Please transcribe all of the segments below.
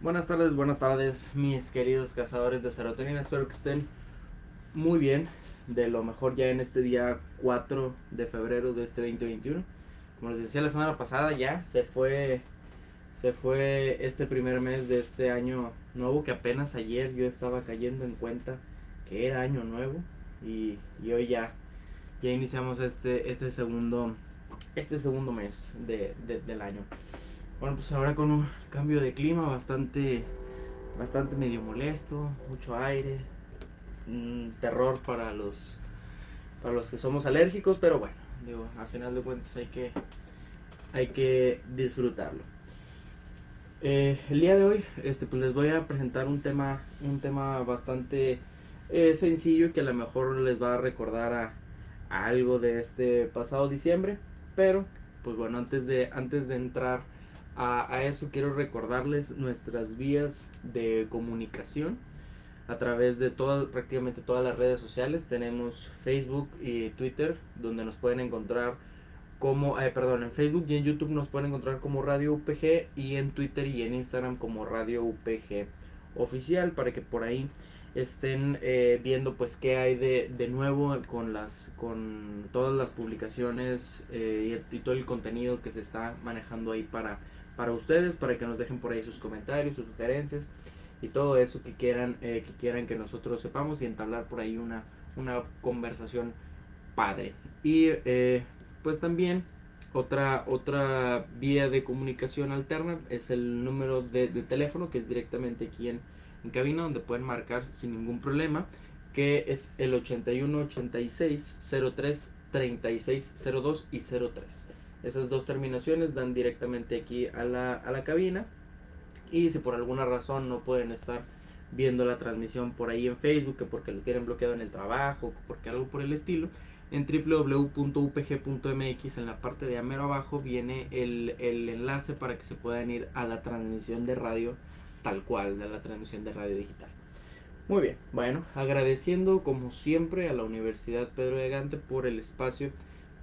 Buenas tardes, mis queridos cazadores de serotonina. Espero que estén muy bien, de lo mejor ya en este día 4 de febrero de este 2021. Como les decía la semana pasada, ya se fue este primer mes de este año nuevo, que apenas ayer yo estaba cayendo en cuenta que era año nuevo y hoy ya iniciamos este segundo mes del año. Bueno, pues ahora con un cambio de clima bastante medio molesto, mucho aire, terror para los que somos alérgicos, pero bueno, digo, a final de cuentas hay que disfrutarlo. El día de hoy, pues les voy a presentar un tema bastante sencillo, que a lo mejor les va a recordar a algo de este pasado diciembre, pero pues bueno, antes de entrar a eso, quiero recordarles nuestras vías de comunicación a través de prácticamente todas las redes sociales. Tenemos Facebook y Twitter, donde nos pueden encontrar en Facebook y en YouTube nos pueden encontrar como Radio UPG, y en Twitter y en Instagram como Radio UPG Oficial, para que por ahí estén viendo pues qué hay de nuevo con todas las publicaciones, y todo el contenido que se está manejando ahí para ustedes, para que nos dejen por ahí sus comentarios, sus sugerencias y todo eso que quieran que nosotros sepamos, y entablar por ahí una conversación padre. Y pues también otra vía de comunicación alterna es el número de teléfono, que es directamente aquí en cabina, donde pueden marcar sin ningún problema, que es el 81 86 03 36 02 y 03. Esas dos terminaciones dan directamente aquí a la cabina. Y si por alguna razón no pueden estar viendo la transmisión por ahí en Facebook, que porque lo tienen bloqueado en el trabajo, porque algo por el estilo, en www.upg.mx, en la parte de mero abajo, viene el enlace para que se puedan ir a la transmisión de radio tal cual, de la transmisión de radio digital. Muy bien, bueno, agradeciendo como siempre a la Universidad Pedro de Gante por el espacio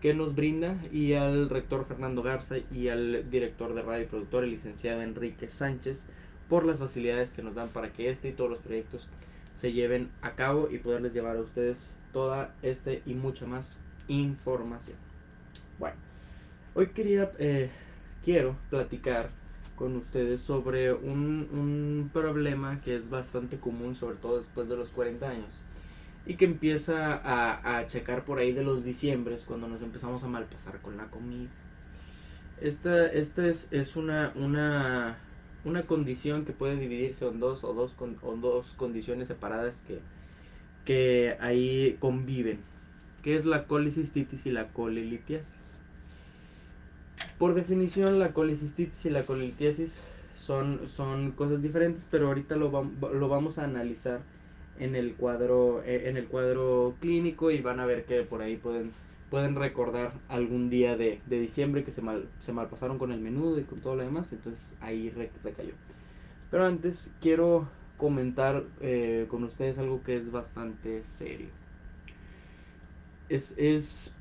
que nos brinda, y al rector Fernando Garza y al director de radio y productor, el licenciado Enrique Sánchez, por las facilidades que nos dan para que este y todos los proyectos se lleven a cabo y poderles llevar a ustedes toda y mucha más información. Bueno, hoy quiero platicar con ustedes sobre un problema que es bastante común, sobre todo después de los 40 años, y que empieza a checar por ahí de los diciembres, cuando nos empezamos a malpasar con la comida. Esta es una condición que puede dividirse en dos condiciones separadas que ahí conviven, que es la colicistitis y la colelitiasis. Por definición, la colicistitis y la colelitiasis son cosas diferentes, pero ahorita lo vamos a analizar en el cuadro clínico, y van a ver que por ahí pueden recordar algún día de diciembre que se malpasaron con el menudo y con todo lo demás. Entonces ahí recayó. Pero antes quiero comentar con ustedes algo que es bastante serio. Es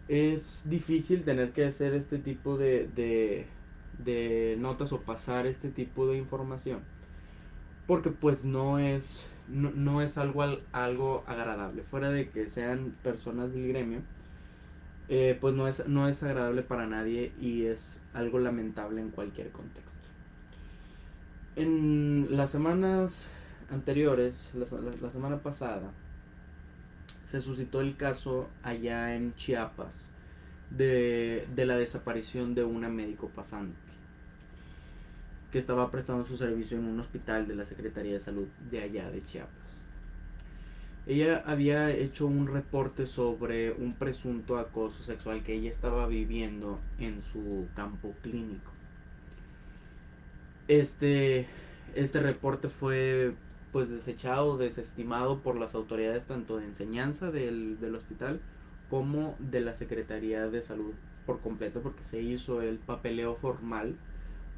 difícil tener que hacer este tipo de notas, o pasar este tipo de información, porque pues no es algo agradable. Fuera de que sean personas del gremio, pues no es agradable para nadie, y es algo lamentable en cualquier contexto. En las semanas anteriores, la semana pasada, se suscitó el caso allá en Chiapas de la desaparición de una médico pasante que estaba prestando su servicio en un hospital de la Secretaría de Salud de allá de Chiapas. Ella había hecho un reporte sobre un presunto acoso sexual que ella estaba viviendo en su campo clínico. Este reporte fue pues desestimado por las autoridades, tanto de enseñanza del hospital como de la Secretaría de Salud por completo, porque se hizo el papeleo formal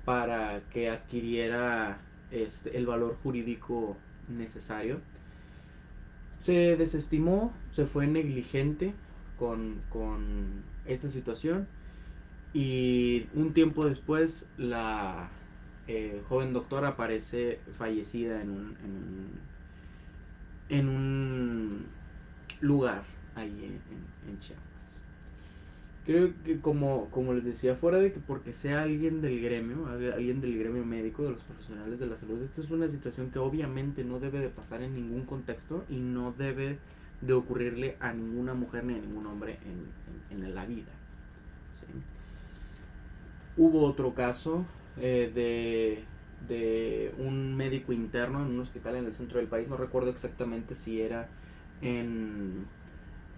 para que adquiriera el valor jurídico necesario. Se desestimó, se fue negligente con esta situación, y un tiempo después joven doctora aparece fallecida en un lugar ahí en Chiapas. Creo que como les decía, fuera de que porque sea alguien del gremio médico, de los profesionales de la salud, esta es una situación que obviamente no debe de pasar en ningún contexto y no debe de ocurrirle a ninguna mujer ni a ningún hombre en la vida. ¿Sí? Hubo otro caso de un médico interno en un hospital en el centro del país, no recuerdo exactamente si era en,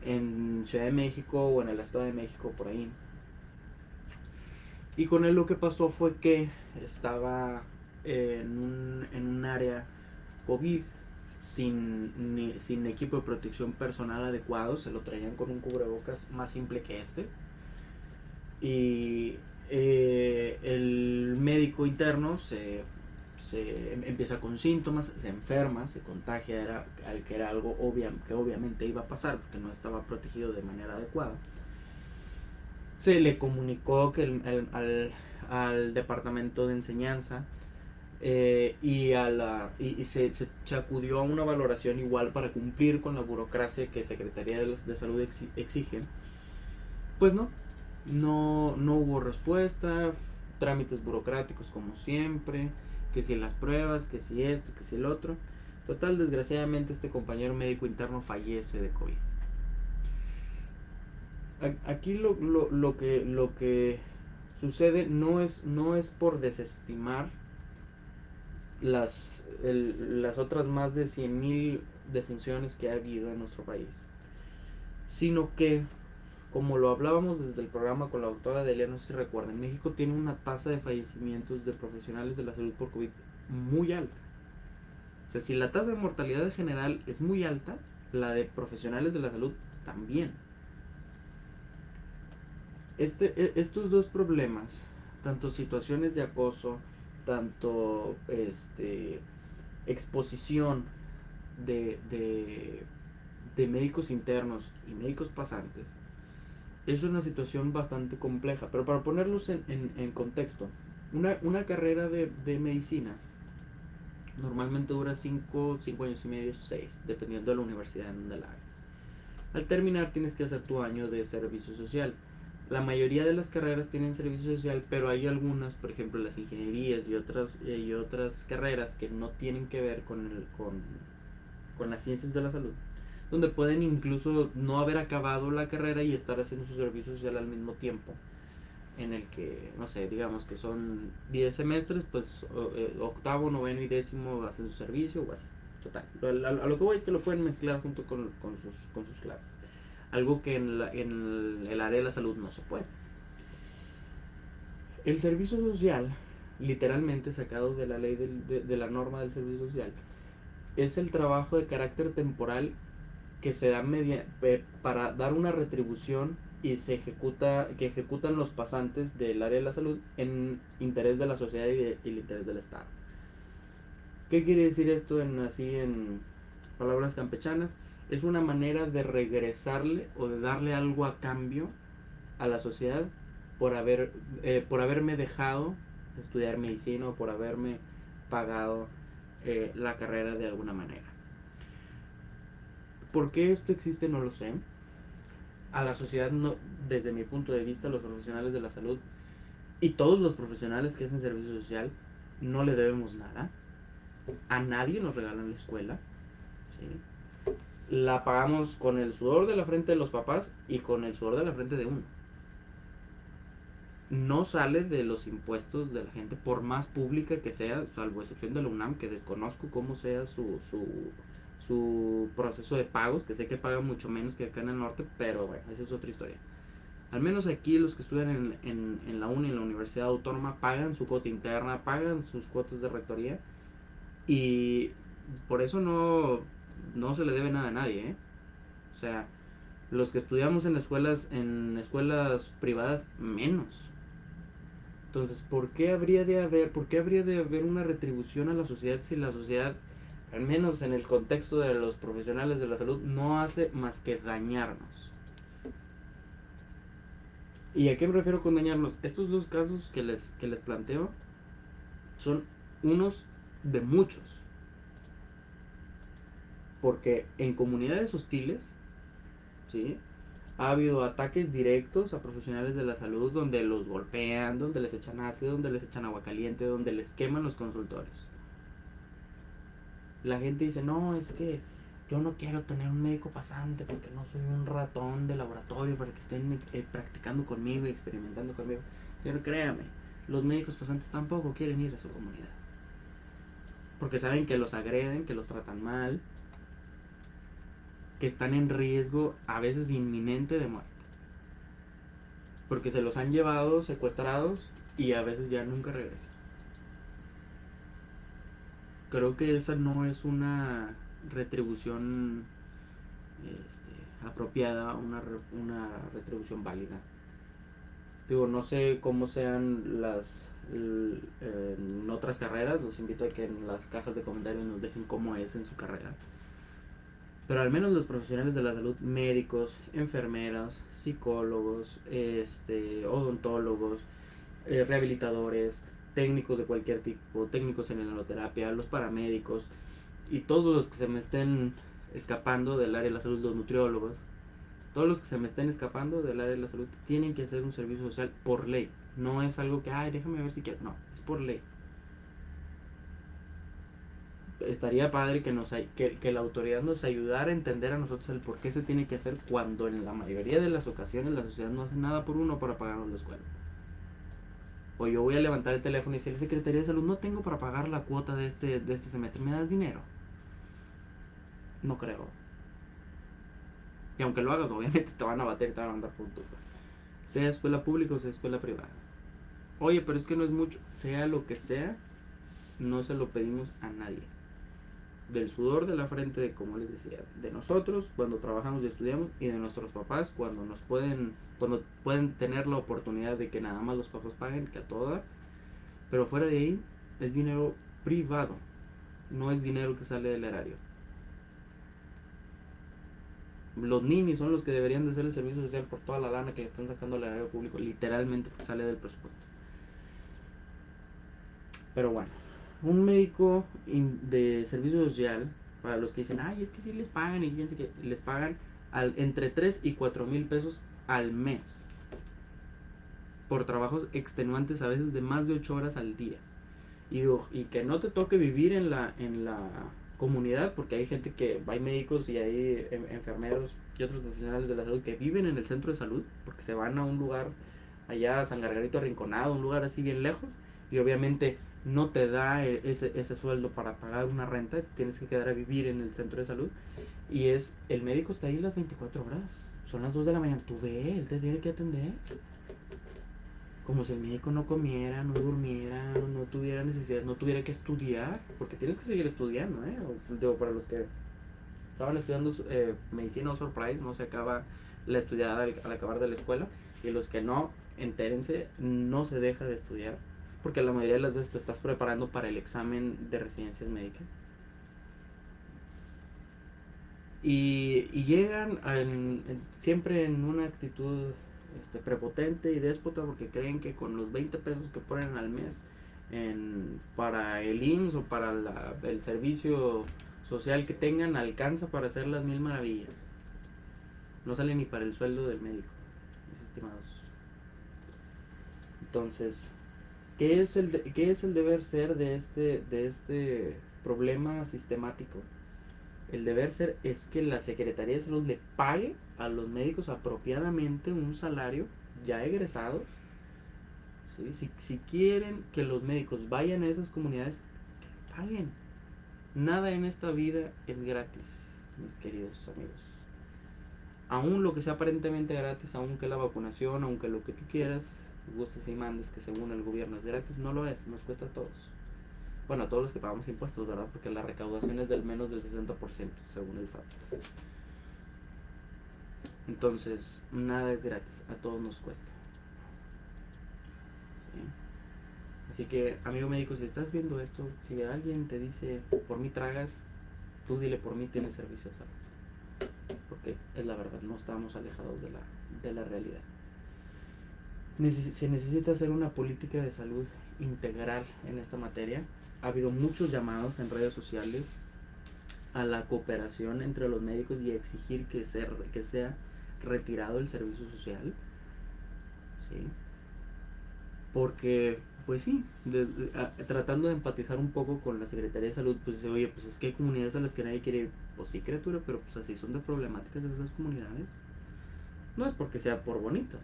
en Ciudad de México o en el Estado de México, por ahí. Y con él lo que pasó fue que estaba en un área COVID sin equipo de protección personal adecuado, se lo traían con un cubrebocas más simple que este. Y el médico interno se empieza con síntomas, se enferma, se contagia, que era algo que obviamente iba a pasar porque no estaba protegido de manera adecuada. Se le comunicó que al departamento de enseñanza y se acudió a una valoración igual para cumplir con la burocracia que Secretaría de Salud exige. Pues no hubo respuesta, trámites burocráticos como siempre, que si las pruebas, que si esto, que si el otro. Total, desgraciadamente este compañero médico interno fallece de COVID. Aquí lo que sucede no es por desestimar las otras más de 100,000 defunciones que ha habido en nuestro país, sino que, como lo hablábamos desde el programa con la doctora Delia, no sé si recuerdan, México tiene una tasa de fallecimientos de profesionales de la salud por COVID muy alta. O sea, si la tasa de mortalidad general es muy alta, la de profesionales de la salud también. Estos dos problemas, tanto situaciones de acoso, tanto exposición de médicos internos y médicos pasantes, es una situación bastante compleja. Pero para ponerlos en contexto, una carrera de medicina normalmente dura 5 años y medio, 6, dependiendo de la universidad en donde la hagas. Al terminar tienes que hacer tu año de servicio social. La mayoría de las carreras tienen servicio social, pero hay algunas, por ejemplo las ingenierías y otras carreras que no tienen que ver con las ciencias de la salud, donde pueden incluso no haber acabado la carrera y estar haciendo su servicio social al mismo tiempo, en el que, no sé, digamos que son 10 semestres, pues octavo, noveno y décimo hacen su servicio o así. Total, a lo que voy es que lo pueden mezclar junto con sus clases, algo que en el área de la salud no se puede. El servicio social, literalmente sacado de la ley de la norma del servicio social, es el trabajo de carácter temporal que se da para dar una retribución y que ejecutan los pasantes del área de la salud en interés de la sociedad y el interés del Estado. ¿Qué quiere decir esto en palabras campechanas? Es una manera de regresarle o de darle algo a cambio a la sociedad por haberme dejado estudiar medicina o por haberme pagado la carrera de alguna manera. ¿Por qué esto existe? No lo sé. A la sociedad, no, desde mi punto de vista, los profesionales de la salud y todos los profesionales que hacen servicio social no le debemos nada. A nadie nos regalan la escuela, ¿sí? La pagamos con el sudor de la frente de los papás y con el sudor de la frente de uno. No sale de los impuestos de la gente, por más pública que sea, salvo excepción de la UNAM, que desconozco cómo sea su proceso de pagos, que sé que pagan mucho menos que acá en el norte, pero bueno, esa es otra historia. Al menos aquí los que estudian en la uni, en la Universidad Autónoma, pagan su cuota interna, pagan sus cuotas de rectoría, y por eso no se le debe nada a nadie, ¿eh? O sea, los que estudiamos en escuelas privadas, menos. Entonces, ¿por qué habría de haber una retribución a la sociedad si la sociedad, al menos en el contexto de los profesionales de la salud, no hace más que dañarnos? ¿Y a qué me refiero con dañarnos? Estos dos casos que les planteo son unos de muchos. Porque en comunidades hostiles, ¿sí?, ha habido ataques directos a profesionales de la salud donde los golpean, donde les echan ácido, donde les echan agua caliente, donde les queman los consultorios. La gente dice, no, es que yo no quiero tener un médico pasante porque no soy un ratón de laboratorio para que estén practicando conmigo y experimentando conmigo. Señor, créame, los médicos pasantes tampoco quieren ir a su comunidad. Porque saben que los agreden, que los tratan mal, que están en riesgo a veces inminente de muerte. Porque se los han llevado secuestrados y a veces ya nunca regresan. Creo que esa no es una retribución apropiada, una retribución válida. Digo, no sé cómo sean en otras carreras, los invito a que en las cajas de comentarios nos dejen cómo es en su carrera. Pero al menos los profesionales de la salud, médicos, enfermeras, psicólogos, odontólogos, rehabilitadores, técnicos de cualquier tipo, técnicos en endoterapia, los paramédicos y todos los que se me estén escapando del área de la salud, los nutriólogos, todos los que se me estén escapando del área de la salud tienen que hacer un servicio social por ley. No es algo que, ay, déjame ver si quiero. No, es por ley. Estaría padre que la autoridad nos ayudara a entender a nosotros el por qué se tiene que hacer cuando en la mayoría de las ocasiones la sociedad no hace nada por uno para pagarnos la escuela. O yo voy a levantar el teléfono y decirle, Secretaría de Salud, no tengo para pagar la cuota de este semestre, ¿me das dinero? No creo. Y aunque lo hagas, obviamente te van a bater y te van a mandar por un tubo. Sea escuela pública o sea escuela privada. Oye, pero es que no es mucho. Sea lo que sea, no se lo pedimos a nadie. Del sudor de la frente, como les decía, de nosotros cuando trabajamos y estudiamos, y de nuestros papás cuando pueden tener la oportunidad de que nada más los papás paguen, que a toda. Pero fuera de ahí es dinero privado, no es dinero que sale del erario. Los ninis son los que deberían de hacer el servicio social por toda la lana que le están sacando al erario público, literalmente, porque sale del presupuesto. Pero bueno, un médico de servicio social, para los que dicen, ay, es que sí les pagan, y fíjense que les pagan entre 3 y 4 mil pesos al mes por trabajos extenuantes, a veces de más de 8 horas al día. Y que no te toque vivir en la comunidad, porque hay gente hay médicos y hay enfermeros y otros profesionales de la salud que viven en el centro de salud, porque se van a un lugar allá, San Gargarito Arrinconado, un lugar así bien lejos, y obviamente no te da ese sueldo para pagar una renta, tienes que quedar a vivir en el centro de salud, y el médico está ahí las 24 horas, son las 2 de la mañana, tú ve, él te tiene que atender. Como si el médico no comiera, no durmiera, no tuviera necesidad, no tuviera que estudiar, porque tienes que seguir estudiando, Digo, para los que estaban estudiando medicina o surprise, no se acaba la estudiada al acabar de la escuela, y los que no, entérense, no se deja de estudiar, porque la mayoría de las veces te estás preparando para el examen de residencias médicas. Y llegan siempre en una actitud prepotente y déspota, porque creen que con los 20 pesos que ponen al mes para el IMSS o para el servicio social que tengan, alcanza para hacer las mil maravillas. No sale ni para el sueldo del médico, mis estimados. Entonces, ¿qué es el deber ser de este problema sistemático? El deber ser es que la Secretaría de Salud le pague a los médicos apropiadamente un salario ya egresados. ¿Sí? Si quieren que los médicos vayan a esas comunidades, que paguen. Nada en esta vida es gratis, mis queridos amigos. Aún lo que sea aparentemente gratis, aunque la vacunación, aunque lo que tú quieras, gustes y mandes, que según el gobierno es gratis, no lo es, nos cuesta a todos. Bueno, a todos los que pagamos impuestos, ¿verdad? Porque la recaudación es del menos del 60%, según el SAT. Entonces, nada es gratis, a todos nos cuesta. ¿Sí? Así que, amigo médico, si estás viendo esto, si alguien te dice, por mí tragas, tú dile, por mí tienes servicio de salud. Porque es la verdad, no estamos alejados de la realidad. Se necesita hacer una política de salud integral en esta materia. Ha habido muchos llamados en redes sociales a la cooperación entre los médicos y a exigir que sea retirado el servicio social, ¿sí? Porque, pues sí, tratando de empatizar un poco con la Secretaría de Salud, pues dice, oye, pues es que hay comunidades a las que nadie quiere ir. Pues sí, criatura, pero pues así son de problemáticas esas comunidades. No es porque sea por bonitas,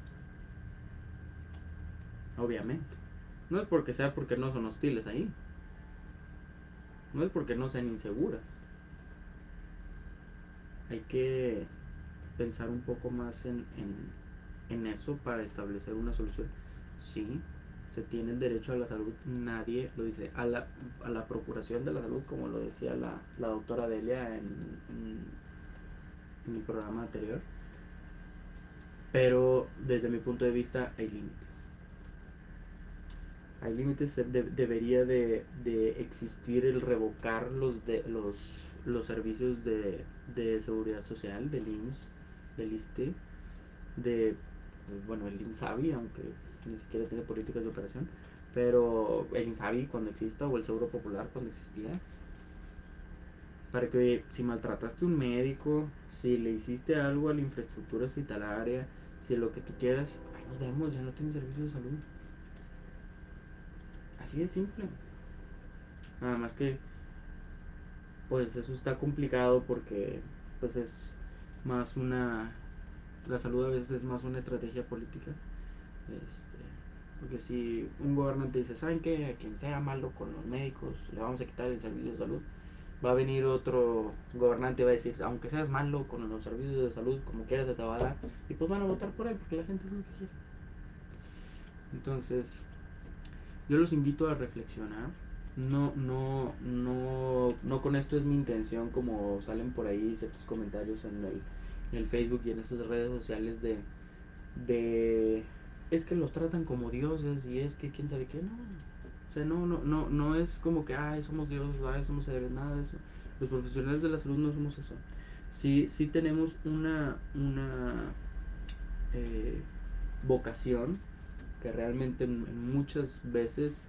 obviamente. No es porque no son hostiles ahí. No es porque no sean inseguras. Hay que pensar un poco más en eso para establecer una solución. Sí, se tiene el derecho a la salud, nadie lo dice. A la procuración de la salud, como lo decía la doctora Delia en el programa anterior. Pero desde mi punto de vista hay límites. Hay límites, debería de existir el revocar los servicios de seguridad social, del IMSS, del ISSSTE, bueno, el INSABI, aunque ni siquiera tiene políticas de operación, pero el INSABI cuando exista, o el Seguro Popular cuando existía, para que, oye, si maltrataste a un médico, si le hiciste algo a la infraestructura hospitalaria, si lo que tú quieras, ahí nos vemos, ya no tienes servicio de salud. Así de simple. Nada más que, pues eso está complicado porque, pues es más la salud a veces es más una estrategia política. Porque si un gobernante dice, ¿saben qué? A quien sea malo con los médicos, le vamos a quitar el servicio de salud. Va a venir otro gobernante y va a decir, aunque seas malo con los servicios de salud, como quieras te va a dar. Y pues van a votar por él porque la gente es lo que quiere. Entonces, yo los invito a reflexionar. No con esto es mi intención, como salen por ahí ciertos comentarios en el Facebook y en estas redes sociales de es que los tratan como dioses y es que quién sabe qué. No, o sea, no es como que ay, somos dioses, ay, somos héroes, nada de eso. Los profesionales de la salud no somos eso. Sí tenemos una vocación que realmente muchas veces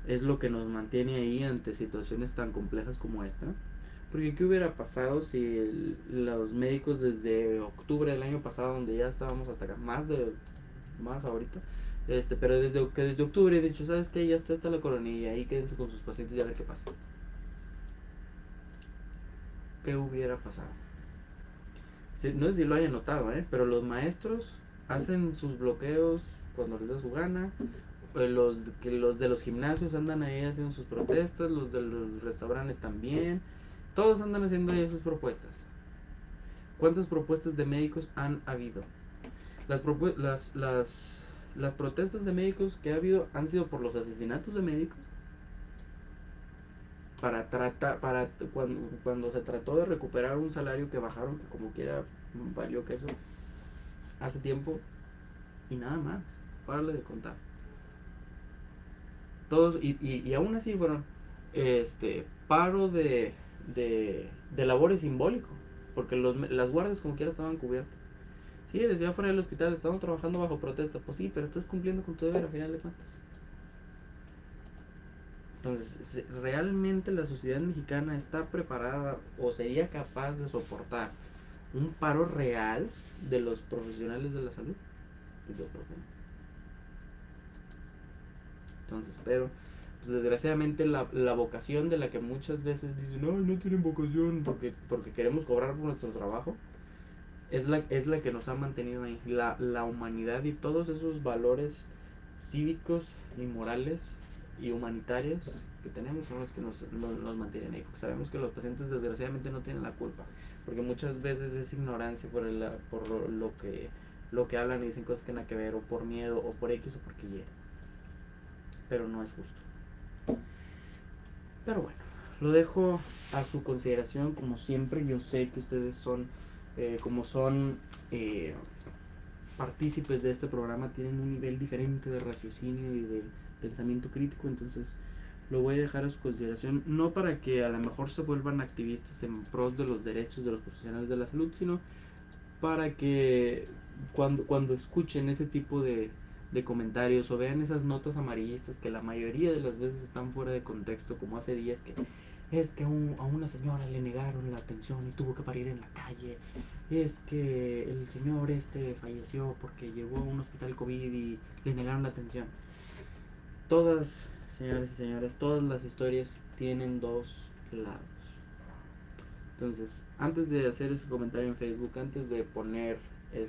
es lo que nos mantiene ahí ante situaciones tan complejas como esta. Porque ¿qué hubiera pasado si los médicos desde octubre del año pasado, donde ya estábamos hasta acá, más ahorita, pero desde octubre he dicho, ¿sabes qué? Ya está la coronilla, ahí quédense con sus pacientes y a ver qué pasa. ¿Qué hubiera pasado? No sé si lo hayan notado, pero los maestros hacen sus bloqueos cuando les da su gana. Los de los gimnasios andan ahí haciendo sus protestas, los de los restaurantes también. Todos andan haciendo ahí sus propuestas. ¿Cuántas propuestas de médicos han habido? Las protestas de médicos que ha habido han sido por los asesinatos de médicos. Cuando se trató de recuperar un salario que bajaron, que como quiera valió que eso hace tiempo, y nada más, párale de contar. Todos, y aún así fueron paro de labores simbólico, porque las guardias como quiera estaban cubiertas. Sí, desde afuera del hospital estamos trabajando bajo protesta. Pues sí, pero estás cumpliendo con tu deber a final de cuentas. Entonces, ¿realmente la sociedad mexicana está preparada o sería capaz de soportar un paro real de los profesionales de la salud? Yo creo que no. Entonces, pero pues desgraciadamente la vocación de la que muchas veces dicen, no tienen vocación porque queremos cobrar por nuestro trabajo, es la que nos ha mantenido ahí. La humanidad y todos esos valores cívicos y morales y humanitarios que tenemos son los que nos mantienen ahí, porque sabemos que los pacientes desgraciadamente no tienen la culpa, porque muchas veces es ignorancia por lo que hablan y dicen cosas que nada que ver, o por miedo, o por X o porque Y, pero no es justo. Pero bueno, lo dejo a su consideración. Como siempre, yo sé que ustedes son como son partícipes de este programa, tienen un nivel diferente de raciocinio y de pensamiento crítico, entonces lo voy a dejar a su consideración, no para que a lo mejor se vuelvan activistas en pros de los derechos de los profesionales de la salud, sino para que cuando escuchen ese tipo de de comentarios o vean esas notas amarillistas que la mayoría de las veces están fuera de contexto, como hace días que es que a una señora le negaron la atención y tuvo que parir en la calle, es que el señor falleció porque llegó a un hospital COVID y le negaron la atención. Todas, señores y señores, todas las historias tienen dos lados. Entonces, antes de hacer ese comentario en Facebook, antes de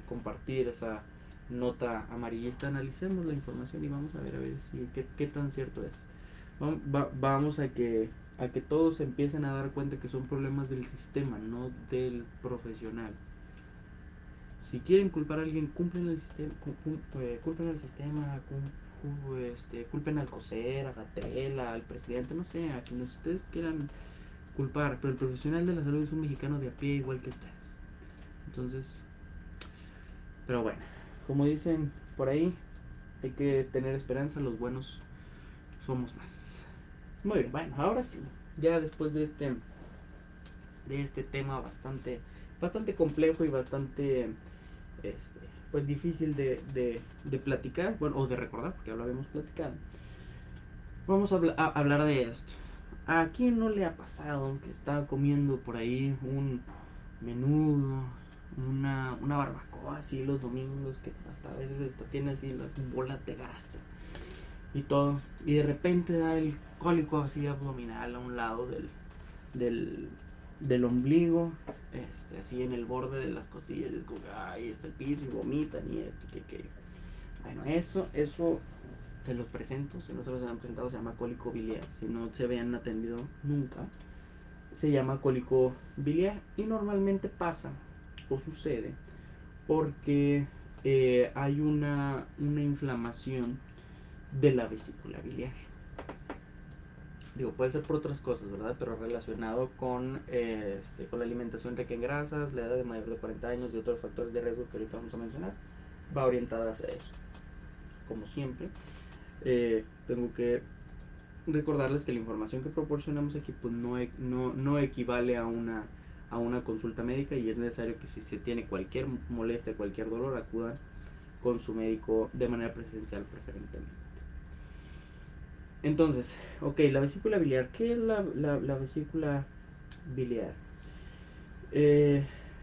compartir esa nota amarillista, analicemos la información y vamos a ver si qué tan cierto es. Vamos a que todos empiecen a dar cuenta que son problemas del sistema, no del profesional. Si quieren culpar a alguien, culpen al sistema, culpen al COSER, a Gatell, al presidente, no sé, a quien ustedes quieran culpar, pero el profesional de la salud es un mexicano de a pie igual que ustedes. Entonces, pero bueno, como dicen por ahí, hay que tener esperanza, los buenos somos más. Muy bien, bueno, ahora sí, ya después de este tema bastante complejo y bastante pues difícil de platicar, bueno, o de recordar, porque ya lo habíamos platicado. Vamos a hablar de esto. ¿A quién no le ha pasado que está comiendo por ahí un menudo, una barbacoa así los domingos, que hasta a veces tiene así las bolas de grasa y todo, y de repente da el cólico así abdominal a un lado del ombligo, así en el borde de las costillas, es como que ahí está el piso y vomitan y esto, que bueno, eso te los presento, si no se los han presentado, se llama cólico biliar. Si no se habían atendido nunca, se llama cólico biliar y normalmente pasa o sucede porque hay una inflamación de la vesícula biliar. Digo, puede ser por otras cosas, ¿verdad? Pero relacionado con la alimentación rica en grasas, la edad de mayor de 40 años y otros factores de riesgo que ahorita vamos a mencionar, va orientada hacia eso. Como siempre, tengo que recordarles que la información que proporcionamos aquí pues no equivale a una consulta médica, y es necesario que si se tiene cualquier molestia, cualquier dolor, acudan con su médico de manera presencial preferentemente. Entonces, ok, la vesícula biliar. ¿Qué es la vesícula biliar?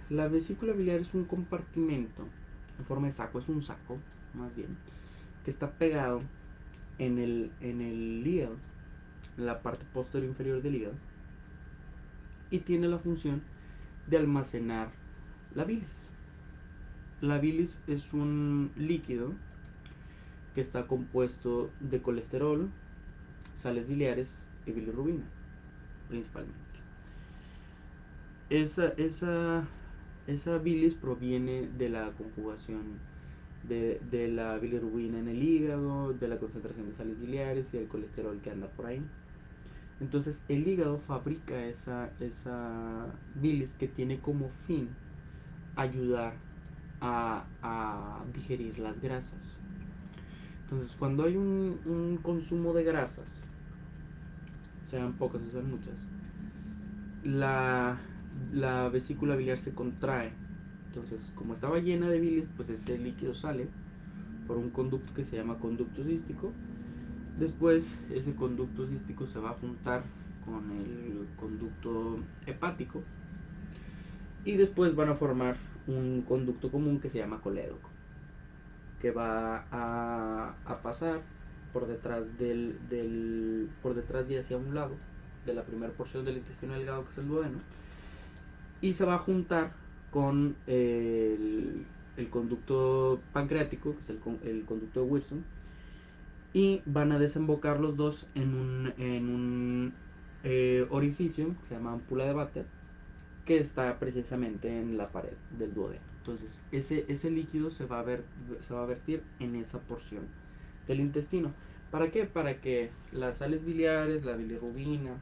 La vesícula biliar es un compartimento en forma de saco, es un saco más bien, que está pegado en el hígado, en la parte posterior inferior del hígado, y tiene la función de almacenar la bilis. La bilis es un líquido que está compuesto de colesterol, sales biliares y bilirrubina, principalmente. Esa bilis proviene de la conjugación de la bilirrubina en el hígado, de la concentración de sales biliares y del colesterol que anda por ahí. Entonces el hígado fabrica esa bilis que tiene como fin ayudar a digerir las grasas. Entonces cuando hay un consumo de grasas, sean pocas o sean muchas, la vesícula biliar se contrae. Entonces, como estaba llena de bilis, pues ese líquido sale por un conducto que se llama conducto cístico. Después, ese conducto cístico se va a juntar con el conducto hepático y después van a formar un conducto común que se llama colédoco, que va a pasar por detrás por detrás y hacia un lado de la primera porción del intestino delgado, que es el duodeno, y se va a juntar con el conducto pancreático, que es el conducto de Wilson, y van a desembocar los dos en un orificio que se llama ámpula de Vater, que está precisamente en la pared del duodeno. Entonces ese líquido se va a vertir en esa porción del intestino. ¿Para qué? Para que las sales biliares, la bilirrubina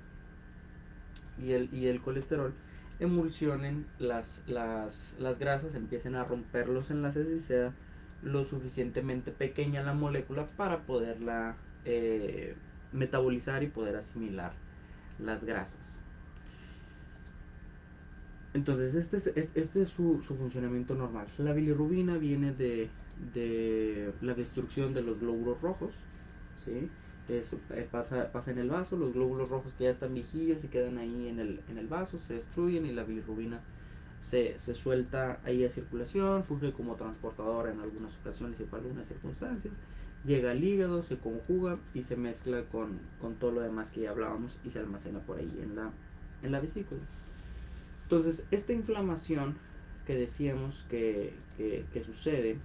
y el colesterol emulsionen las grasas, empiecen a romper los enlaces y sea lo suficientemente pequeña la molécula para poderla metabolizar y poder asimilar las grasas. Entonces este es su funcionamiento normal. La bilirrubina viene de de la destrucción de los glóbulos rojos, ¿sí? Eso pasa en el vaso, los glóbulos rojos que ya están viejillos y quedan ahí en el vaso, se destruyen y la bilirrubina se suelta ahí a circulación, funge como transportadora en algunas ocasiones y para algunas circunstancias, llega al hígado, se conjuga y se mezcla con todo lo demás que ya hablábamos y se almacena por ahí en la vesícula. Entonces, esta inflamación que decíamos que sucede,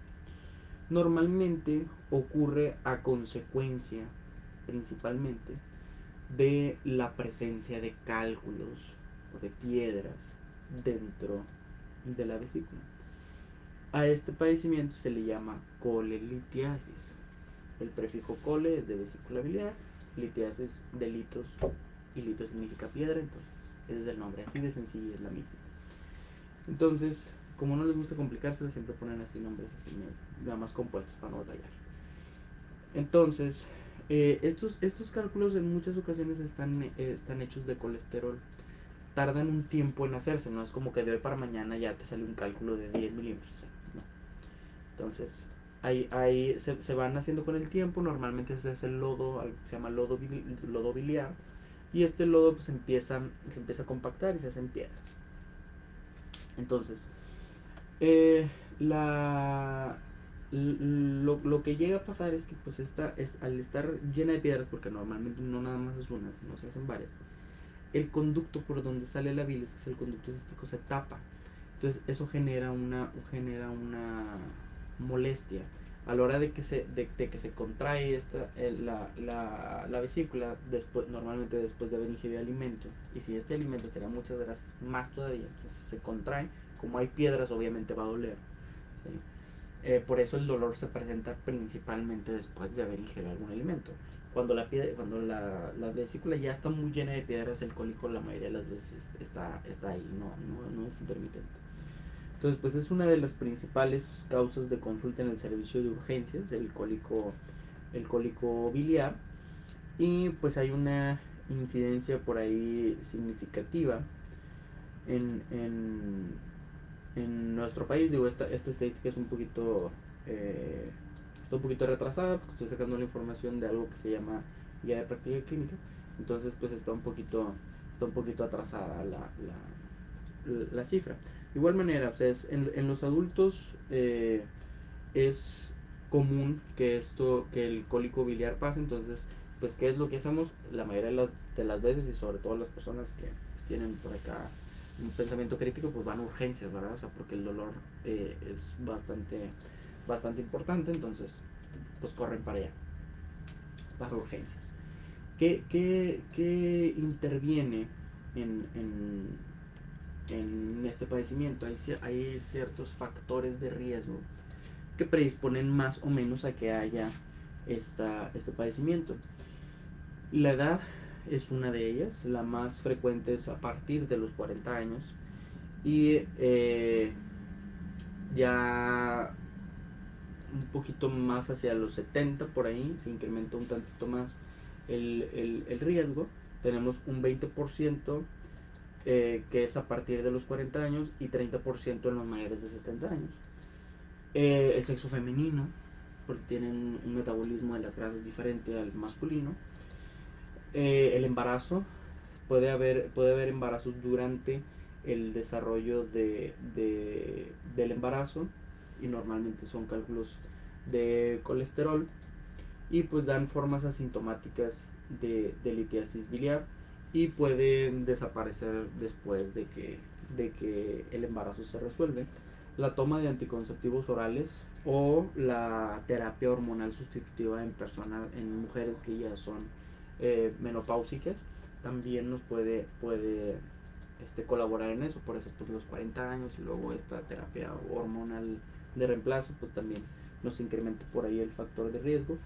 normalmente ocurre a consecuencia, principalmente, de la presencia de cálculos o de piedras dentro de la vesícula. A este padecimiento se le llama colelitiasis. El prefijo cole es de vesícula biliar, litiasis de litos, y litos significa piedra, entonces ese es el nombre, así de sencillo es la misma. Entonces, como no les gusta complicárselo, siempre ponen así nombres así nada más compuestos para no batallar. Entonces, estos cálculos en muchas ocasiones están hechos de colesterol. Tardan un tiempo en hacerse, no es como que de hoy para mañana ya te sale un cálculo de 10 milímetros, no. Entonces, ahí se van haciendo con el tiempo, normalmente se hace el lodo, se llama lodo biliar, y este lodo pues se empieza a compactar y se hacen piedras. Entonces, lo que llega a pasar es que pues al estar llena de piedras, porque normalmente no nada más es una, sino se hacen varias, el conducto por donde sale la bilis, que es el conducto cístico, se tapa. Entonces eso genera una molestia. A la hora de que se contrae la vesícula, normalmente después de haber ingerido alimento, y si este alimento tenía muchas grasas, más todavía, entonces se contrae. Como hay piedras, obviamente va a doler, ¿sí? Por eso el dolor se presenta principalmente después de haber ingerido algún alimento. Cuando la vesícula ya está muy llena de piedras, el cólico la mayoría de las veces está ahí, no es intermitente. Entonces, pues es una de las principales causas de consulta en el servicio de urgencias, el cólico biliar. Y pues hay una incidencia por ahí significativa en nuestro país. Digo, esta estadística es un poquito está un poquito retrasada porque estoy sacando la información de algo que se llama guía de práctica clínica. Entonces, pues está un poquito atrasada la cifra. De igual manera, o sea, en los adultos es común que el cólico biliar pase. Entonces, pues, ¿qué es lo que hacemos? La mayoría de las veces, y sobre todo las personas que pues, tienen por acá un pensamiento crítico, pues van a urgencias, ¿verdad? O sea, porque el dolor es bastante importante, entonces pues corren para allá, para urgencias. ¿Qué interviene en este padecimiento? Hay ciertos factores de riesgo que predisponen más o menos a que haya este padecimiento. La edad es una de ellas, la más frecuente es a partir de los 40 años y ya un poquito más hacia los 70 por ahí se incrementa un tantito más el riesgo. Tenemos un 20% que es a partir de los 40 años y 30% en los mayores de 70 años. El sexo femenino, porque tienen un metabolismo de las grasas diferente al masculino. El embarazo, puede haber embarazos durante el desarrollo del embarazo, y normalmente son cálculos de colesterol, y pues dan formas asintomáticas de litiasis biliar y pueden desaparecer después de que el embarazo se resuelve. La toma de anticonceptivos orales o la terapia hormonal sustitutiva en mujeres que ya son menopáusicas también nos puede colaborar en eso. Por eso pues los 40 años y luego esta terapia hormonal de reemplazo pues también nos incrementa por ahí el factor de riesgo.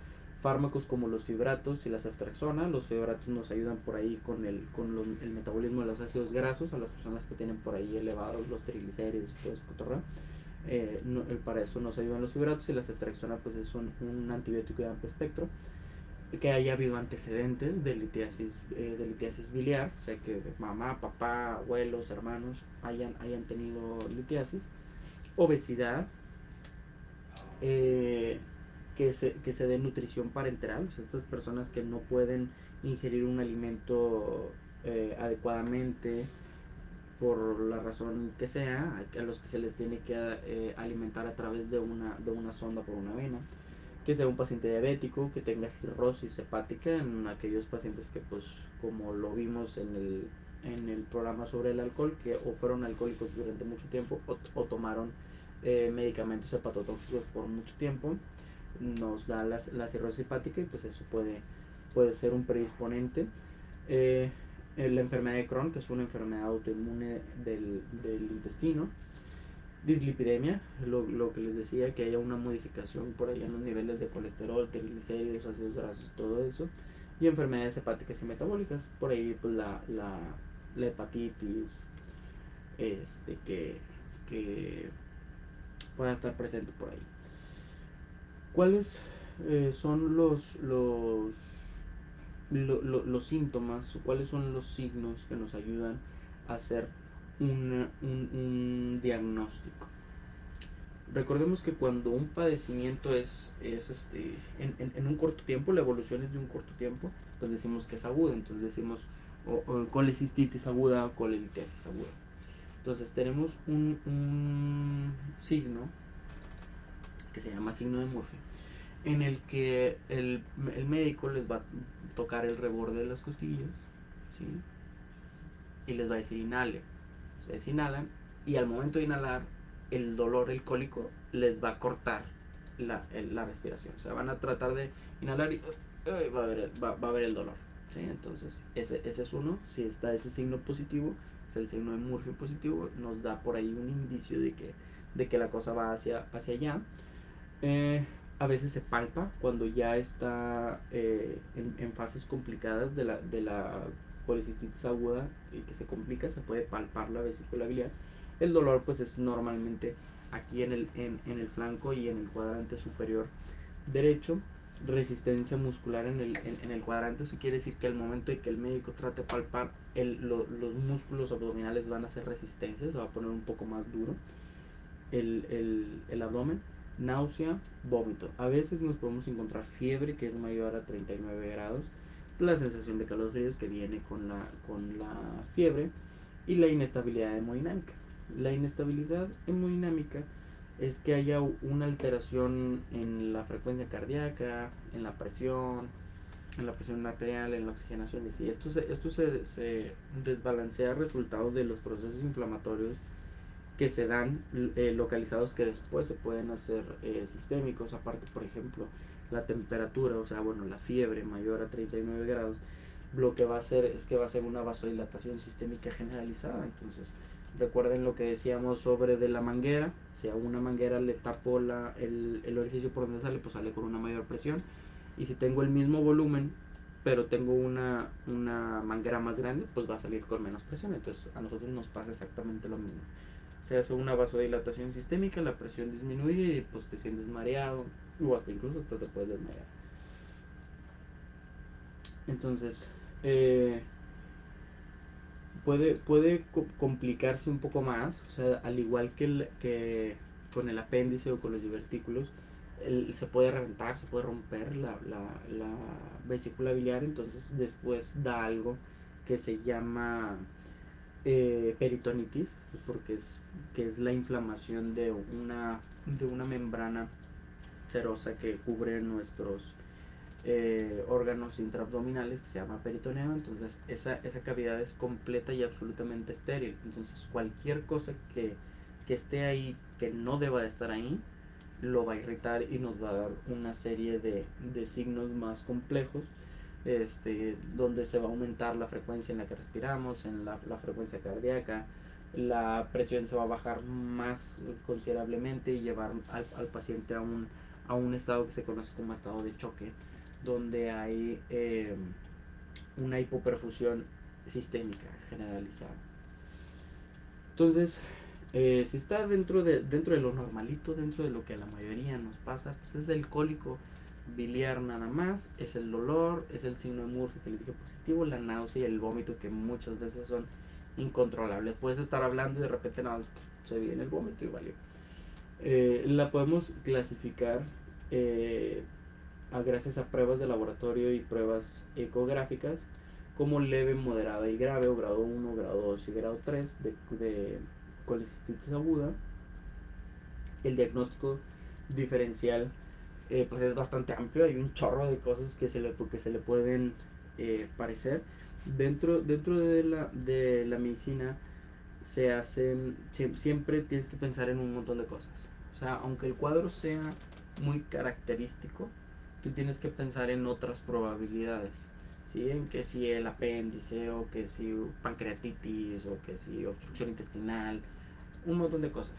Fármacos como los fibratos y la ceftriaxona. Los fibratos nos ayudan por ahí con el metabolismo de los ácidos grasos a las personas que tienen por ahí elevados los triglicéridos y todo ese cotorreo. Para eso nos ayudan los fibratos, y la ceftriaxona pues es un antibiótico de amplio espectro. Que haya habido antecedentes de litiasis biliar, o sea que mamá, papá, abuelos, hermanos hayan tenido litiasis. Obesidad, eh, que se dé nutrición parenteral, o sea, estas personas que no pueden ingerir un alimento adecuadamente por la razón que sea, a los que se les tiene que alimentar a través de una sonda por una vena, que sea un paciente diabético, que tenga cirrosis hepática, en aquellos pacientes que pues como lo vimos en el programa sobre el alcohol, que o fueron alcohólicos durante mucho tiempo o tomaron medicamentos hepatotóxicos por mucho tiempo, nos da la cirrosis hepática y pues eso puede ser un predisponente. Eh, la enfermedad de Crohn, que es una enfermedad autoinmune del intestino. Dislipidemia, lo que les decía, que haya una modificación por allá en los niveles de colesterol, triglicéridos, ácidos grasos, todo eso. Y enfermedades hepáticas y metabólicas, por ahí pues la hepatitis, que pueda estar presente por ahí. ¿Cuáles son los síntomas, cuáles son los signos que nos ayudan a hacer un diagnóstico? Recordemos que cuando un padecimiento es en un corto tiempo, la evolución es de un corto tiempo, pues decimos que es agudo, entonces decimos o colecistitis aguda o colelitiasis aguda. Entonces tenemos un signo que se llama signo de Murphy, en el que el médico les va a tocar el reborde de las costillas, ¿sí? Y les va a decir inhale. Ustedes inhalan y al momento de inhalar, el dolor, el cólico, les va a cortar la respiración. O sea, van a tratar de inhalar y va a haber el dolor, ¿sí? Entonces, ese es uno. Si está ese signo positivo, es el signo de Murphy positivo, nos da por ahí un indicio de que la cosa va hacia allá. A veces se palpa cuando ya está en fases complicadas de la colecistitis aguda y que se complica, se puede palpar la vesícula biliar. El dolor pues es normalmente aquí en el flanco y en el cuadrante superior derecho. Resistencia muscular en el cuadrante, eso quiere decir que al momento de que el médico trate de palpar los músculos abdominales van a hacer resistencia, se va a poner un poco más duro el abdomen. Náusea, vómito. A veces nos podemos encontrar fiebre que es mayor a 39 grados, la sensación de calofríos que viene con la fiebre y la inestabilidad hemodinámica. La inestabilidad hemodinámica es que haya una alteración en la frecuencia cardíaca, en la presión arterial, en la oxigenación. Y si esto se desbalancea resultado de los procesos inflamatorios que se dan localizados, que después se pueden hacer sistémicos. Aparte, por ejemplo, la temperatura, o sea, bueno, la fiebre mayor a 39 grados, lo que va a hacer es que va a ser una vasodilatación sistémica generalizada. Entonces, recuerden lo que decíamos sobre de la manguera. Si a una manguera le tapo el orificio por donde sale, pues sale con una mayor presión. Y si tengo el mismo volumen, pero tengo una manguera más grande, pues va a salir con menos presión. Entonces, a nosotros nos pasa exactamente lo mismo. Se hace una vasodilatación sistémica, la presión disminuye y pues te sientes mareado o incluso hasta te puedes desmayar. Entonces, puede complicarse un poco más, o sea, al igual que con el apéndice o con los divertículos, se puede reventar, se puede romper la vesícula biliar. Entonces después da algo que se llama peritonitis, porque que es la inflamación de una membrana serosa que cubre nuestros órganos intraabdominales, que se llama peritoneo. Entonces esa cavidad es completa y absolutamente estéril. Entonces cualquier cosa que esté ahí que no deba de estar ahí lo va a irritar y nos va a dar una serie de signos más complejos, donde se va a aumentar la frecuencia en la que respiramos, en la frecuencia cardíaca, la presión se va a bajar más considerablemente y llevar al paciente a un estado que se conoce como estado de choque, donde hay una hipoperfusión sistémica generalizada. Entonces, si está dentro de lo normalito, dentro de lo que a la mayoría nos pasa, pues es el cólico biliar nada más, es el dolor, es el signo de Murphy que les dije positivo, la náusea y el vómito, que muchas veces son incontrolables. Puedes estar hablando y de repente nada, se viene el vómito y valió. La podemos clasificar eh, gracias a pruebas de laboratorio y pruebas ecográficas como leve, moderada y grave, o grado 1, grado 2 y grado 3 de colecistitis aguda. El diagnóstico diferencial pues es bastante amplio, hay un chorro de cosas que se le pueden parecer. Dentro de la medicina se hacen, siempre tienes que pensar en un montón de cosas. O sea, aunque el cuadro sea muy característico, tú tienes que pensar en otras probabilidades. ¿Sí? En que si el apéndice, o que si pancreatitis, o que si obstrucción intestinal, un montón de cosas.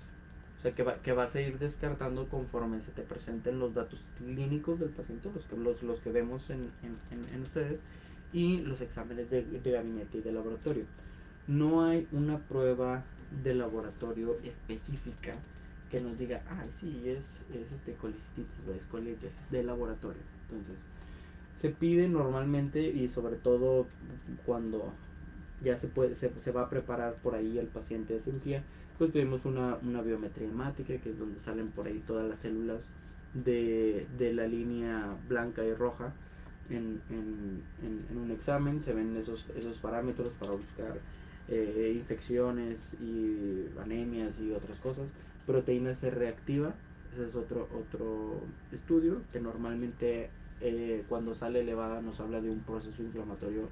O sea, que vas a ir descartando conforme se te presenten los datos clínicos del paciente, los que vemos en ustedes, y los exámenes de gabinete y de laboratorio. No hay una prueba de laboratorio específica que nos diga, ay, sí, es colicistitis o es colitis de laboratorio. Entonces, se pide normalmente, y sobre todo cuando ya se va a preparar por ahí el paciente de cirugía, pues pedimos una biometría hemática, que es donde salen por ahí todas las células de la línea blanca y roja en un examen. Se ven esos parámetros para buscar infecciones y anemias y otras cosas. Proteína C reactiva, ese es otro estudio que normalmente cuando sale elevada nos habla de un proceso inflamatorio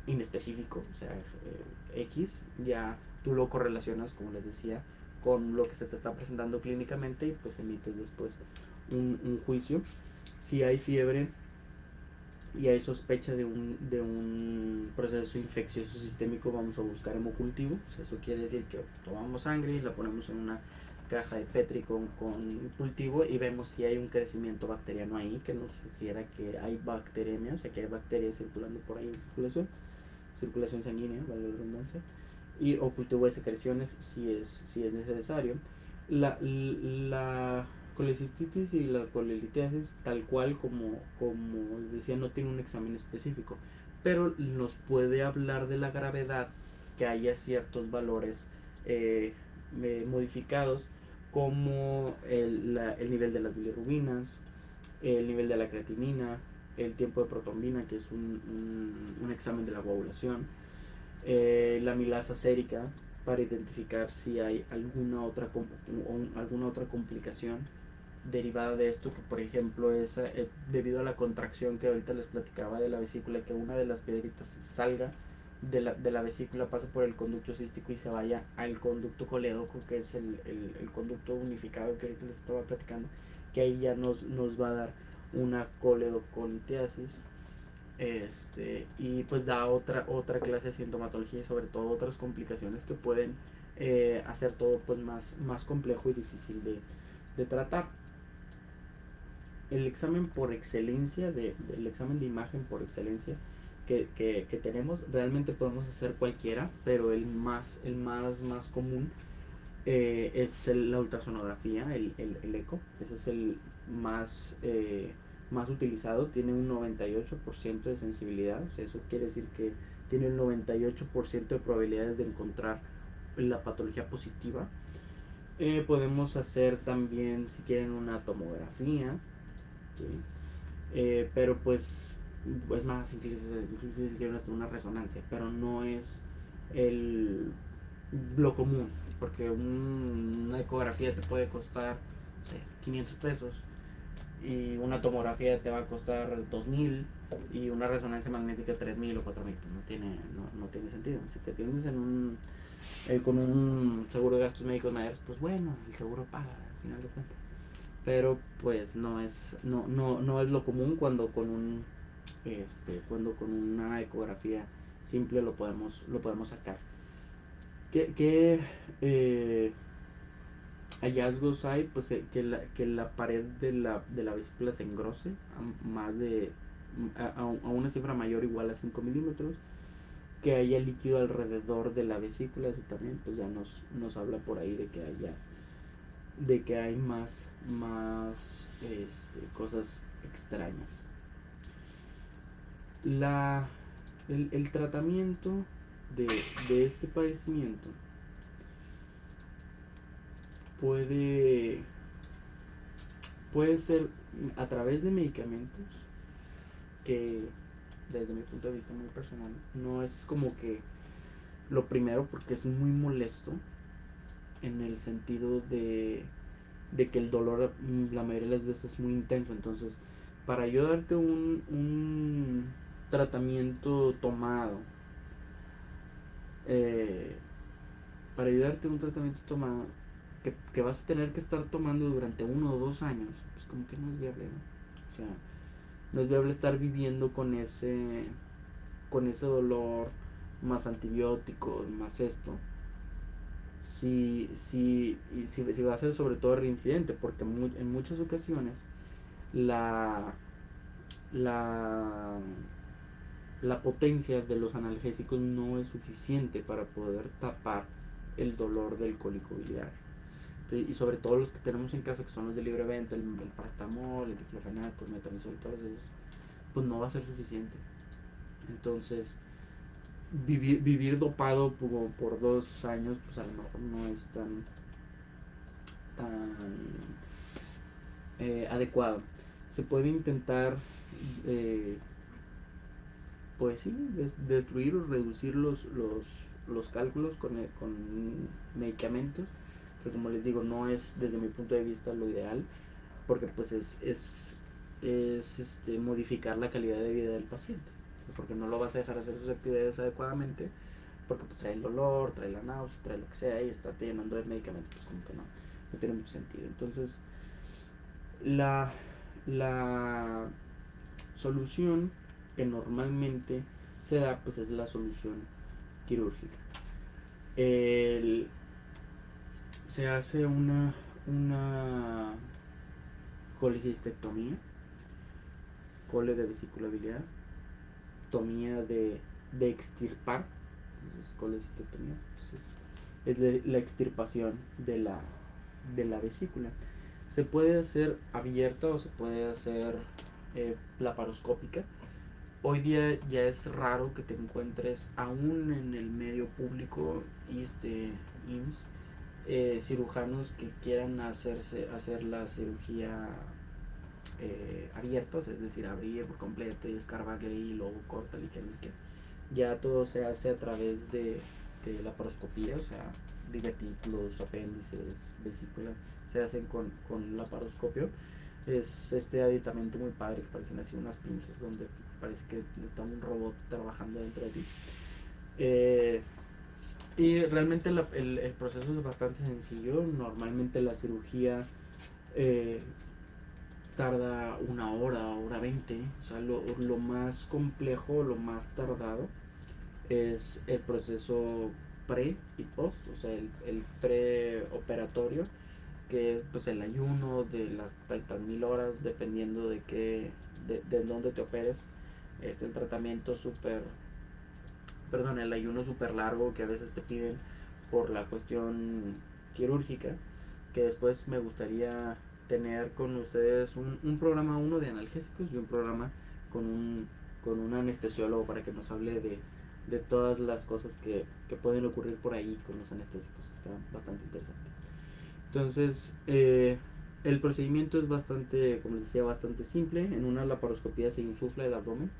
inespecífico, o sea, X, ya tú lo correlacionas, como les decía, con lo que se te está presentando clínicamente, y pues emites después un juicio. Si hay fiebre y hay sospecha de un proceso infeccioso sistémico, vamos a buscar hemocultivo. O sea, eso quiere decir que tomamos sangre y la ponemos en una caja de Petri con cultivo, y vemos si hay un crecimiento bacteriano ahí que nos sugiera que hay bacteremia, o sea, que hay bacterias circulando por ahí en circulación sanguínea, vale la redundancia, y o cultivo de secreciones si es necesario. La colecistitis y la colelitiasis, tal cual como les decía, no tiene un examen específico, pero nos puede hablar de la gravedad que haya ciertos valores modificados, como el nivel de las bilirrubinas, el nivel de la creatinina, el tiempo de protombina, que es un examen de la coagulación, la milasa sérica, para identificar si hay alguna otra complicación derivada de esto, que por ejemplo es debido a la contracción que ahorita les platicaba de la vesícula, que una de las piedritas salga de la vesícula, pasa por el conducto cístico y se vaya al conducto colédoco, que es el conducto unificado que ahorita les estaba platicando, que ahí ya nos va a dar una coledocolitiasis. Y pues da otra clase de sintomatología, y sobre todo otras complicaciones que pueden hacer todo pues más complejo y difícil de tratar. El examen por excelencia, el examen de imagen por excelencia que tenemos, realmente podemos hacer cualquiera, pero el más común es la ultrasonografía, el eco. Ese es el más utilizado. Tiene un 98% de sensibilidad, o sea, eso quiere decir que tiene un 98% de probabilidades de encontrar la patología positiva. Podemos hacer también, si quieren, una tomografía, ¿sí? Pero pues es más, inclusive si quieren hacer una resonancia, pero no es lo común, porque una ecografía te puede costar, no sé, 500 pesos, y una tomografía te va a costar 2000, y una resonancia magnética 3000 o 4000. No tiene sentido. Si te atiendes con un seguro de gastos médicos mayores, pues bueno, el seguro paga al final de cuentas, pero pues no es lo común cuando cuando con una ecografía simple lo podemos sacar. ¿Qué hallazgos hay? Pues que la pared de la vesícula se engrose a una cifra mayor o igual a 5 milímetros, que haya líquido alrededor de la vesícula. Eso también pues ya nos habla por ahí de que hay más cosas extrañas. El tratamiento de este padecimiento puede, puede ser a través de medicamentos que desde mi punto de vista muy personal no es como que lo primero, porque es muy molesto en el sentido de que el dolor la mayoría de las veces es muy intenso. Entonces, para yo darte un tratamiento tomado, eh, para ayudarte un tratamiento tomado que vas a tener que estar tomando durante 1 o 2 años, pues como que no es viable, ¿no? O sea, no es viable estar viviendo con ese dolor, más antibióticos, más esto. Si va a ser sobre todo reincidente, porque en muchas ocasiones la, la, la potencia de los analgésicos no es suficiente para poder tapar el dolor del cólico biliar. Y sobre todo los que tenemos en casa, que son los de libre venta, el paracetamol, el diclofenaco, el metamizol, todos esos, pues no va a ser suficiente. Entonces, vivir dopado por 2 años, pues a lo mejor no es tan adecuado. Se puede intentar, pues sí, destruir o reducir los cálculos con medicamentos, pero como les digo, no es desde mi punto de vista lo ideal, porque pues es modificar la calidad de vida del paciente, porque no lo vas a dejar hacer sus actividades adecuadamente, porque pues trae el dolor, trae la náusea, trae lo que sea, y está llenando de medicamentos, pues como que no tiene mucho sentido. Entonces, la, la solución que normalmente se da, pues es la solución quirúrgica. El, Se hace una colecistectomía, cole de vesícula biliar, tomía de extirpar. Entonces, colecistectomía pues es la extirpación de la vesícula. Se puede hacer abierta o se puede hacer laparoscópica. Hoy día ya es raro que te encuentres aún en el medio público, IMSS, cirujanos que quieran hacer la cirugía abierta, es decir, abrir por completo y escarbarle ahí y luego cortar y que no sé qué. Ya todo se hace a través de la paroscopía, o sea, divertículos, apéndices, vesícula, se hacen con laparoscopio. Es este aditamento muy padre que parecen así unas pinzas donde parece que está un robot trabajando dentro de ti. Y realmente el proceso es bastante sencillo. Normalmente la cirugía eh, tarda 1 hora, hora 20. O sea, lo más complejo, lo más tardado es el proceso pre y post. O sea, el preoperatorio, que es pues el ayuno de las tantas mil horas, dependiendo de dónde te operes. El tratamiento el ayuno súper largo que a veces te piden por la cuestión quirúrgica, que después me gustaría tener con ustedes un programa uno de analgésicos y un programa con un anestesiólogo para que nos hable de todas las cosas que pueden ocurrir por ahí con los anestésicos. Está bastante interesante. Entonces, el procedimiento es bastante, como les decía, bastante simple. En una laparoscopía se insufla el abdomen,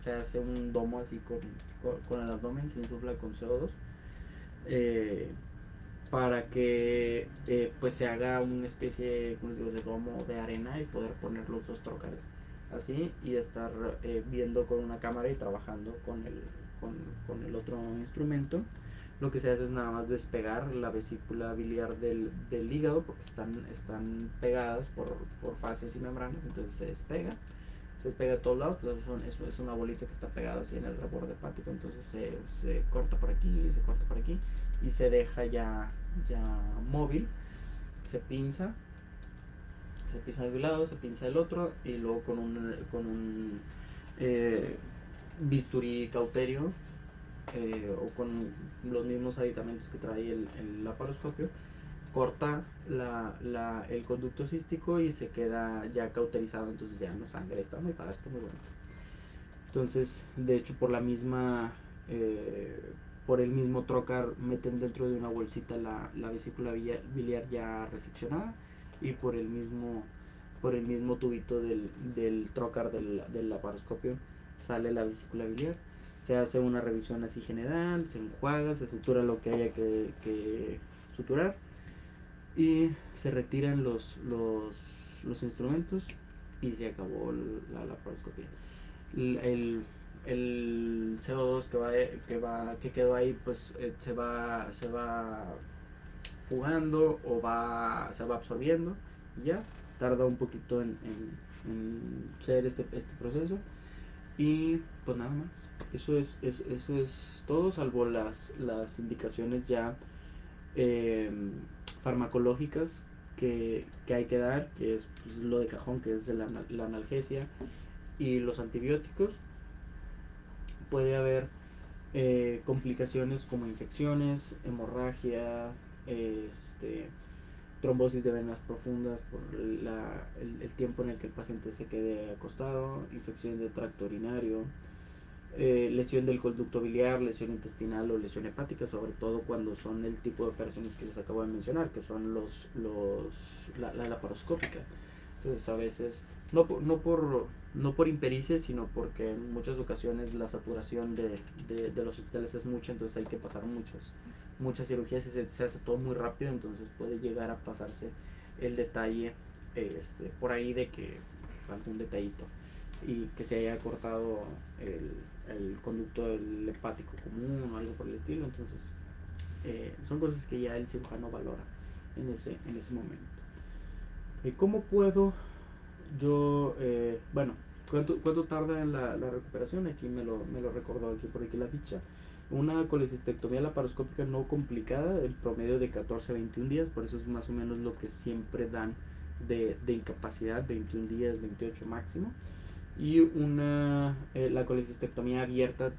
se hace un domo así con el abdomen, se insufla con CO2, eh, para que pues se haga una especie, como les digo, de domo de arena y poder poner los dos trócares así y estar viendo con una cámara y trabajando con el otro instrumento. Lo que se hace es nada más despegar la vesícula biliar del hígado, porque están pegadas por fascias y membranas. Entonces se despega de todos lados, pues eso es una bolita que está pegada así en el reborde hepático. Entonces se corta por aquí, se corta por aquí y se deja ya móvil. Se pinza de un lado, se pinza del otro, y luego con un bisturí cauterio, o con los mismos aditamentos que trae el laparoscopio, corta el conducto cístico y se queda ya cauterizado. Entonces ya no sangre. Está muy padre, está muy bueno. Entonces, de hecho, por la misma por el mismo trocar meten dentro de una bolsita la vesícula biliar ya reseccionada, y por el mismo tubito del trocar del laparoscopio sale la vesícula biliar. Se hace una revisión así general, se enjuaga, se sutura lo que haya que suturar, y se retiran los instrumentos y se acabó la laparoscopia. El, el CO2 que quedó ahí, pues se va fugando o se va absorbiendo, y ya tarda un poquito en ser este proceso. Y pues nada más, eso es todo, salvo las indicaciones ya eh, farmacológicas que hay que dar, que es pues, lo de cajón, que es la analgesia y los antibióticos. Puede haber complicaciones como infecciones, hemorragia, trombosis de venas profundas por el tiempo en el que el paciente se quede acostado, infección de tracto urinario, lesión del conducto biliar, lesión intestinal o lesión hepática, sobre todo cuando son el tipo de operaciones que les acabo de mencionar, que son la laparoscópica. Entonces a veces, no por impericia, sino porque en muchas ocasiones la saturación de los hospitales es mucha, entonces hay que pasar muchas cirugías y se hace todo muy rápido, entonces puede llegar a pasarse el detalle por ahí de que algún detallito y que se haya cortado el conducto del hepático común o algo por el estilo. Entonces son cosas que ya el cirujano valora en ese momento. ¿Cómo puedo yo, bueno, cuánto tarda en la recuperación? Aquí me lo recordó aquí por aquí la ficha. Una colecistectomía laparoscópica no complicada, el promedio de 14 a 21 días, por eso es más o menos lo que siempre dan de incapacidad, 21 días, 28 máximo. Y la colecistectomía abierta,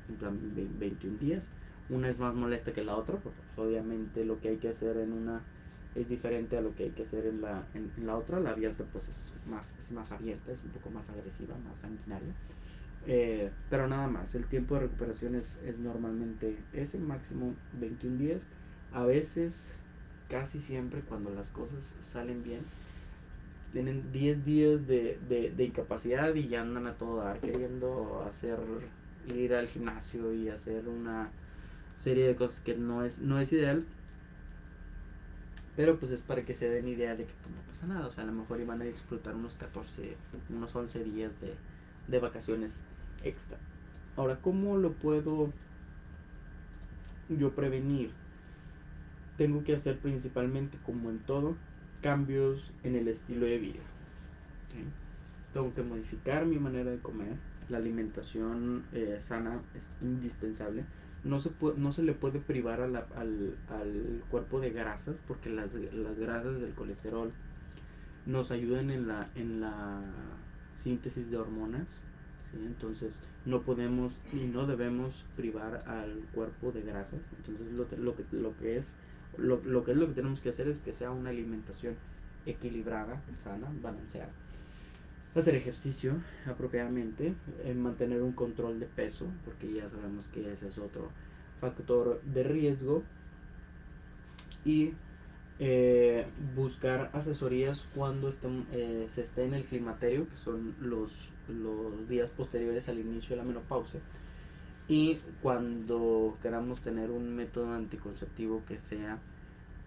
21 días. Una es más molesta que la otra, porque pues, obviamente lo que hay que hacer en una es diferente a lo que hay que hacer en la otra. La abierta pues es más abierta, es un poco más agresiva, más sanguinaria. Pero nada más, el tiempo de recuperación es normalmente ese, máximo 21 días. A veces, casi siempre, cuando las cosas salen bien, tienen 10 días de incapacidad y ya andan a todo dar, queriendo ir al gimnasio y hacer una serie de cosas que no es ideal. Pero pues es para que se den idea de que pues, no pasa nada. O sea, a lo mejor iban a disfrutar unos 11 días de vacaciones extra. Ahora, ¿cómo lo puedo yo prevenir? Tengo que hacer principalmente, como en todo, cambios en el estilo de vida. ¿Okay? Tengo que modificar mi manera de comer. La alimentación sana es indispensable. No se le puede privar al cuerpo de grasas, porque las grasas del colesterol nos ayudan en la síntesis de hormonas. ¿Sí? Entonces no podemos y no debemos privar al cuerpo de grasas. Entonces lo que tenemos que hacer es que sea una alimentación equilibrada, sana, balanceada. Hacer ejercicio apropiadamente, mantener un control de peso, porque ya sabemos que ese es otro factor de riesgo, y buscar asesorías cuando se esté en el climaterio, que son los días posteriores al inicio de la menopausia, y cuando queramos tener un método anticonceptivo que sea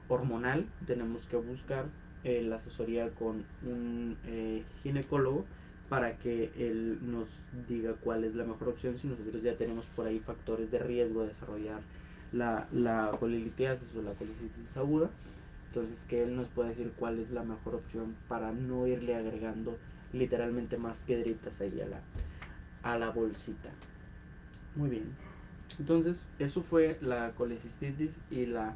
hormonal, tenemos que buscar la asesoría con un ginecólogo para que él nos diga cuál es la mejor opción si nosotros ya tenemos por ahí factores de riesgo de desarrollar la colelitiasis o la colicitis aguda. Entonces que él nos pueda decir cuál es la mejor opción para no irle agregando literalmente más piedritas ahí a la bolsita. Muy bien. Entonces eso fue la colecistitis y la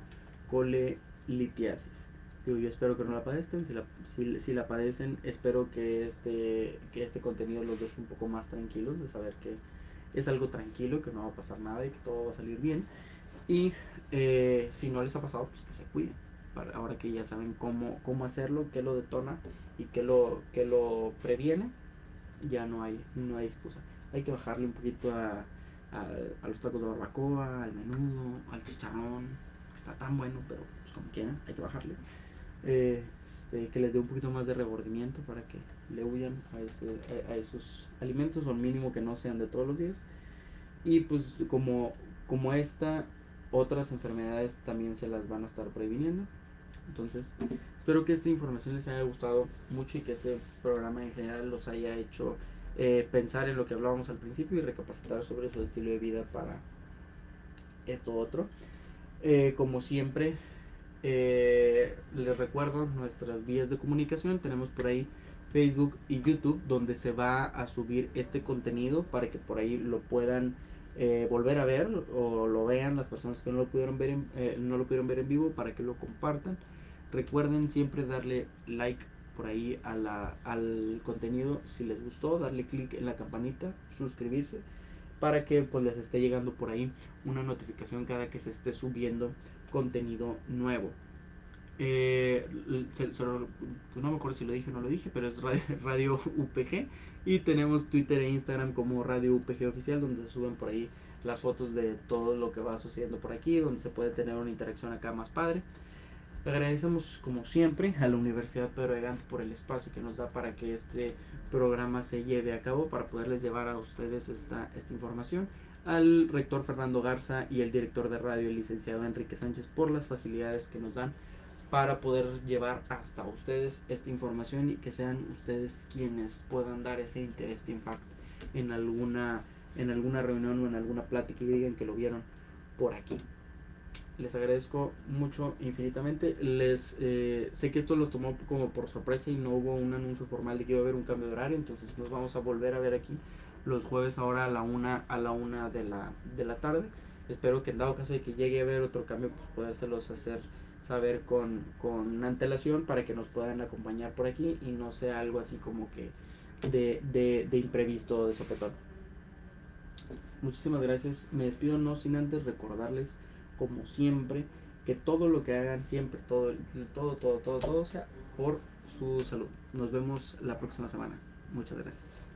colelitiasis. Digo, yo espero que no la padezcan. Si la padecen, espero que este contenido los deje un poco más tranquilos, de saber que es algo tranquilo, que no va a pasar nada y que todo va a salir bien. Y si no les ha pasado, pues que se cuiden. Ahora que ya saben cómo hacerlo, qué lo detona y qué lo previene, ya no hay excusa. Hay que bajarle un poquito a los tacos de barbacoa, al menudo, al chicharrón, que está tan bueno, pero pues como quieran, hay que bajarle. Que les dé un poquito más de remordimiento para que le huyan a esos alimentos, o al mínimo que no sean de todos los días. Y pues como esta, otras enfermedades también se las van a estar previniendo. Entonces, espero que esta información les haya gustado mucho y que este programa en general los haya hecho pensar en lo que hablábamos al principio y recapacitar sobre su estilo de vida para esto otro. Como siempre, les recuerdo nuestras vías de comunicación. Tenemos por ahí Facebook y YouTube, donde se va a subir este contenido para que por ahí lo puedan volver a ver o lo vean las personas que no lo pudieron ver no lo pudieron ver en vivo, para que lo compartan. Recuerden siempre darle like por ahí al contenido si les gustó, darle clic en la campanita, suscribirse, para que pues les esté llegando por ahí una notificación cada que se esté subiendo contenido nuevo. No me acuerdo si lo dije o no lo dije, pero es Radio UPG, y tenemos Twitter e Instagram como Radio UPG Oficial, donde se suben por ahí las fotos de todo lo que va sucediendo por aquí, donde se puede tener una interacción acá más padre. Agradecemos como siempre a la Universidad Pedro de Gante por el espacio que nos da para que este programa se lleve a cabo, para poderles llevar a ustedes esta información. Al rector Fernando Garza y el director de radio, el licenciado Enrique Sánchez, por las facilidades que nos dan para poder llevar hasta ustedes esta información y que sean ustedes quienes puedan dar ese interés de impact en alguna reunión o en alguna plática y digan que lo vieron por aquí. Les agradezco mucho, infinitamente. Sé que esto los tomó como por sorpresa y no hubo un anuncio formal de que iba a haber un cambio de horario, entonces nos vamos a volver a ver aquí los jueves ahora a la una de la tarde. Espero que en dado caso de que llegue a haber otro cambio, pues podérselos hacer saber con antelación, para que nos puedan acompañar por aquí y no sea algo así como que de imprevisto o de sopetón. Muchísimas gracias. Me despido no sin antes recordarles, como siempre, que todo lo que hagan, siempre, todo sea por su salud. Nos vemos la próxima semana. Muchas gracias.